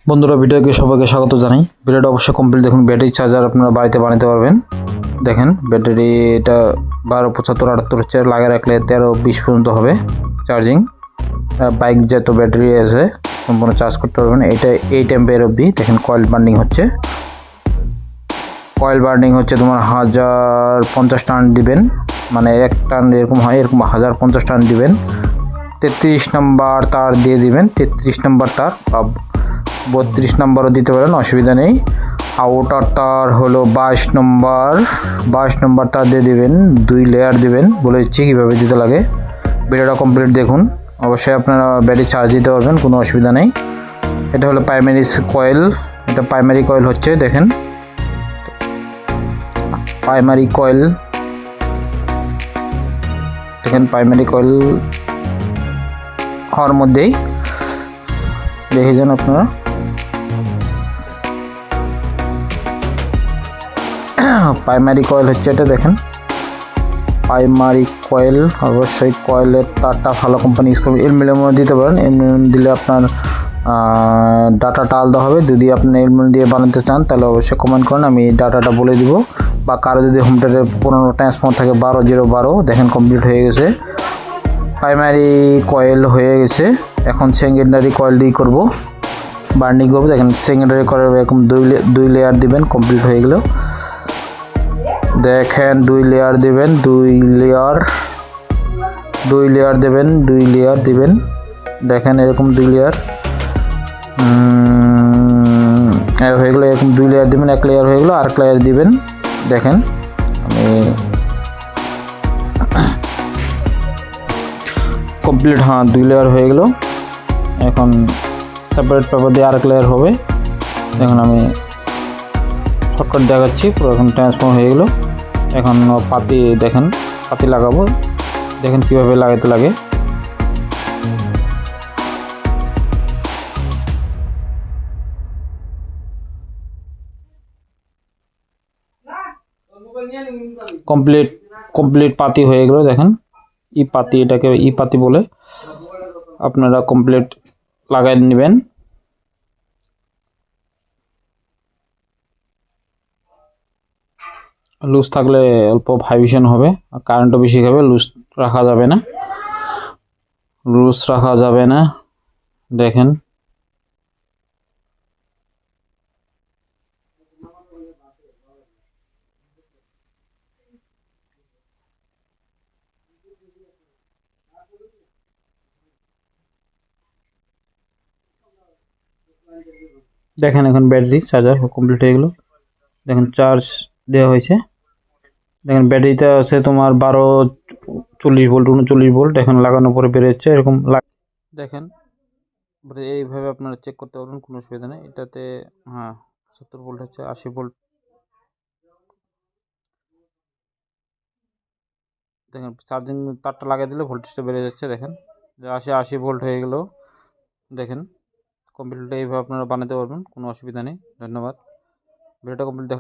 বন্ধুরা ভিডিওকে সবাইকে স্বাগত জানাই। ভিডিওটা অবশ্যই কমপ্লিট দেখুন। ব্যাটারি চার্জার আপনারা বাড়িতে বানাতে পারবেন। দেখেন ব্যাটারি এটা 1275 78 হচ্ছে, লাগিয়ে রাখলে 13-20 পর্যন্ত হবে চার্জিং। বাইক যত ব্যাটারি আছে সম্পূর্ণ চার্জ করতে পারবেন। এটা 8 অ্যাম্পিয়ার অবধি। দেখেন কয়েল বার্নিং হচ্ছে, তোমার 1050 টার্ন দিবেন, মানে এক টার্ন এরকম হয়, এরকম 1050 টার্ন দিবেন। 33 নম্বর তার দিয়ে দিবেন, 33 নম্বর তার বা 32 নম্বরও দিতে পারেন, অসুবিধা নেই। আউটার তার হলো 22 নম্বর তার দিয়ে দিবেন, 2 লেয়ার দিবেন। বলে দিচ্ছি কীভাবে দিতে লাগে। ভিডিওটা কমপ্লিট দেখুন, অবশ্যই আপনারা ব্যাটারি চার্জ দিতে পারবেন, কোনো অসুবিধা নেই। এটা হলো প্রাইমারি কয়েল, এটা প্রাইমারি কয়েল হচ্ছে। দেখেন প্রাইমারি কয়েল হওয়ার মধ্যেই দেখে যান আপনারা। প্রাইমারি কয়েল হচ্ছে এটা। দেখেন প্রাইমারি কয়েল, অবশ্যই কয়েলের তারটা ভালো কোম্পানি ইউজ করবেন। অ্যালুমিনিয়াম দিতে পারেন, অ্যালুমিনিয়াম দিলে আপনার ডাটাটা আলাদা হবে। যদি আপনি অ্যালুমিনিয়াম দিয়ে বানাতে চান তাহলে অবশ্যই কমেন্ট করেন, আমি ডাটাটা বলে দিব। বা কারো যদি হোম থিয়েটারের পুরোনো ট্রান্সফর্মার থাকে 12012, দেখেন কমপ্লিট হয়ে গেছে, প্রাইমারি কয়েল হয়ে গেছে। এখন সেকেন্ডারি কয়েল দিয়ে করবো, বার্নিং করবো। দেখেন সেকেন্ডারি কয়েল এরকম 2 লেয়ার দিবেন, কমপ্লিট হয়ে গেল। দেখেন 2 লেয়ার দিবেন, 2 লেয়ার দিবেন। দেখেন এরকম 2 লেয়ার হয়ে গেলো। এরকম 2 লেয়ার দিবেন, 1 লেয়ার হয়ে গেলো, আর 1 লেয়ার দিবেন। দেখেন আমি কমপ্লিট, 2 লেয়ার হয়ে গেল। এখন সেপারেট পেপার দিয়ে 1 লেয়ার হবে। এখন আমি শর্টকাট দেখাচ্ছি পুরো। এখন ট্রান্সফর্ম হয়ে গেল। এখন পাতি, দেখেন পাতি লাগাবো। দেখেন কিভাবে লাগাতে লাগে। কমপ্লিট পাতি হয়ে গেল। দেখেন পাতি, এটাকে পাতি বলে। আপনারা কমপ্লিট লাগাই নেবেন। লুজ থাকলে অল্প ভাইব্রেশন হবে, আর কারেন্টও বেশি খাবে। লুজ রাখা যাবে না, দেখেন এখন ব্যাটারি চার্জার কমপ্লিট হয়ে গেল। দেখেন চার্জ দেওয়া হয়েছে। দেখেন ব্যাটারিতে আছে তোমার 40 ভোল্ট 39 ভোল্ট। এখন লাগানোর পরে বেরোচ্ছে এরকম। দেখেন এইভাবে আপনারা চেক করতে পারবেন, কোনো অসুবিধা নেই। এটাতে 70 ভোল্ট হচ্ছে, 80 ভোল্ট। দেখেন চার্জিং তারটা লাগিয়ে দিলে ভোল্টেজটা বেড়ে যাচ্ছে। দেখেন 80 ভোল্ট হয়ে গেল। দেখেন কমপ্লিট এইভাবে আপনারা বানাতে পারবেন, কোনো অসুবিধা নেই। ধন্যবাদ। ভিডিওটা কমপ্লিট